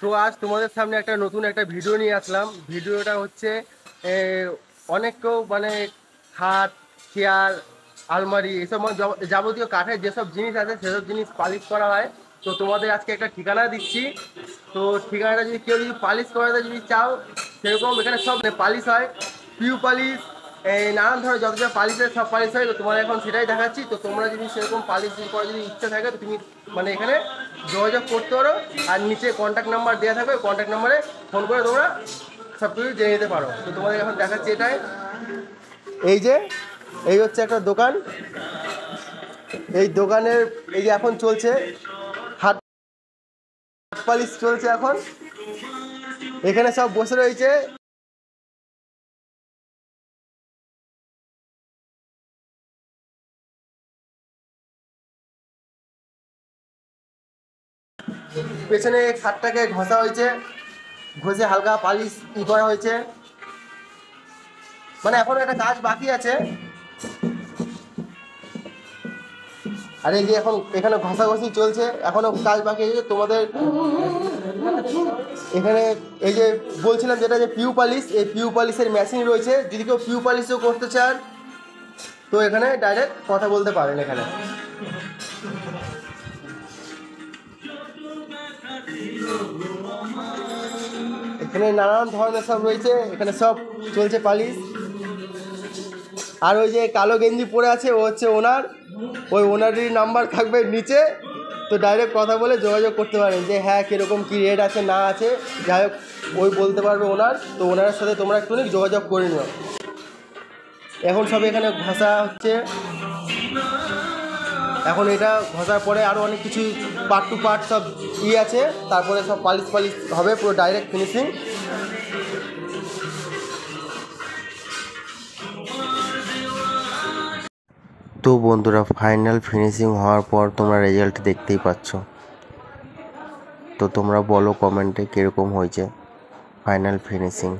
তো আজ তোমাদের সামনে একটা নতুন একটা ভিডিও নিয়ে আসলাম। ভিডিওটা হচ্ছে অনেক কেউ মানে খাট, চেয়ার, আলমারি এসব মানে যাবতীয় কাঠের যেসব জিনিস আছে সেসব জিনিস পালিশ করা হয়। তো তোমাদের আজকে একটা ঠিকানা দিচ্ছি। তো ঠিকানাটা যদি কেউ যদি পালিশ করাতে যদি চাও, সেরকম এখানে সব পালিশ হয়। পিউ পালিশ, এই নানান ধরনের যত যা পালিশের সব পালিশ হয়। তো তোমার এখন সেটাই দেখাচ্ছি। তো তোমরা যদি সেরকম পালিশ করার যদি ইচ্ছা থাকে তো তুমি মানে এখানে যোগাযোগ করতে পারো। আর নিচে কন্ট্যাক্ট নাম্বার দেওয়া থাকবে, কন্ট্যাক্ট নাম্বারে ফোন করে তোমরা সব কিছু জেনে নিতে পারো। তো তোমাদের এখন দেখাচ্ছি এটাই, এই হচ্ছে একটা দোকান। এই দোকানের এই যে এখন চলছে হাত পালিশ চলছে এখন। এখানে সব বসে রয়েছে। পেছনে খাটটাকে ঘষা হয়েছে, ঘষে হালকা পালিশ করা হয়েছে। মানে এখন একটা কাজ বাকি আছে। আর এই যে এখন এখানে ঘষাঘষি চলছে, এখনো কাজ বাকি আছে তোমাদের এখানে। এই যে বলছিলাম যেটা যে পিউ পালিশ, এই পিউ পালিশের মেশিন রয়েছে। যদি কেউ পিউ পালিশও করতে চান তো এখানে ডাইরেক্ট কথা বলতে পারেন। এখানে নানান ধরনের সব রয়েছে, এখানে সব চলছে পালিশ। আর ওই যে কালো গেঞ্জি পরে আছে ও হচ্ছে ওনার, ওই ওনারই নাম্বার থাকবে নিচে। তো ডাইরেক্ট কথা বলে যোগাযোগ করতে পারেন যে হ্যাঁ কীরকম কী রেট আছে না আছে, যাই হোক ওই বলতে পারবে ওনার। তো ওনার সাথে তোমরা একটু যোগাযোগ করে নিও। এখন সব এখানে ঘষা হচ্ছে। এখন এটা ঘষার পরে আরও অনেক কিছু পার্ট টু পার্ট সব আছে, তারপরে সব পালিশ হবে পুরো ডাইরেক্ট ফিনিশিং। তো বন্ধুরা, ফাইনাল ফিনিশিং হওয়ার পর তোমরা রেজাল্ট দেখতেই পাচ্ছ। তো তোমরা বলো কমেন্টে কীরকম হয়েছে ফাইনাল ফিনিশিং।